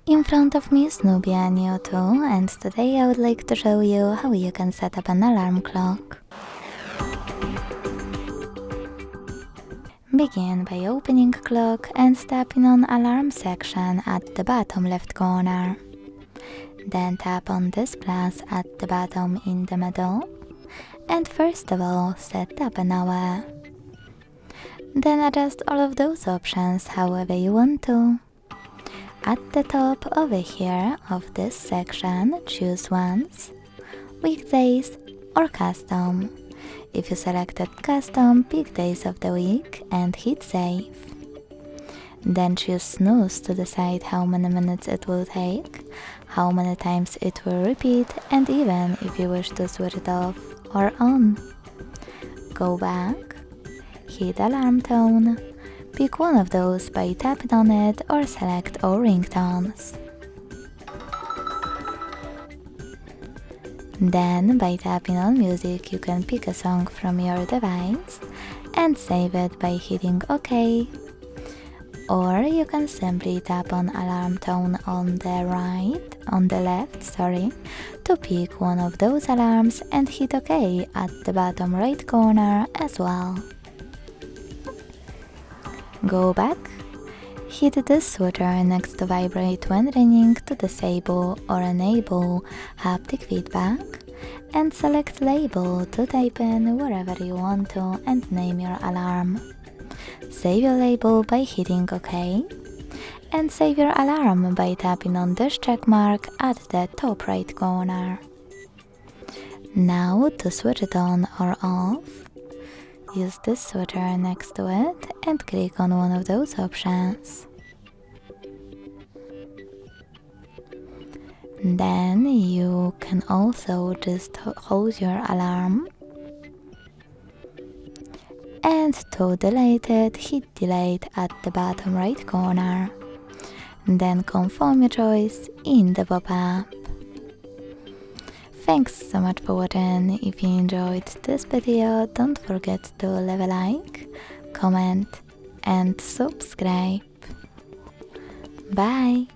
In front of me is Nubia Neo 2, and today I would like to show you how you can set up an alarm clock. Begin by opening clock and tapping on alarm section at the bottom left corner. Then tap on this plus at the bottom in the middle, and first of all set up an hour. Then adjust all of those options however you want to. At the top over here of this section, choose once, weekdays or custom. If you selected custom, pick days of the week and hit save. Then choose snooze to decide how many minutes it will take, how many times it will repeat, and even if you wish to switch it off or on. Go back, hit alarm tone. Pick one of those by tapping on it or select all ringtones. Then, by tapping on music, you can pick a song from your device and save it by hitting OK. Or you can simply tap on alarm tone on the left, to pick one of those alarms and hit OK at the bottom right corner as well. Go back, hit the switcher next to vibrate when ringing to disable or enable haptic feedback, and select label to type in wherever you want to and name your alarm. Save your label by hitting OK, and save your alarm by tapping on this check mark at the top right corner. Now to switch it on or off, use this switcher next to it and click on one of those options. Then you can also just hold your alarm, and to delete it, hit delete at the bottom right corner. Then confirm your choice in the pop-up. Thanks so much for watching. If you enjoyed this video, don't forget to leave a like, comment and subscribe. Bye!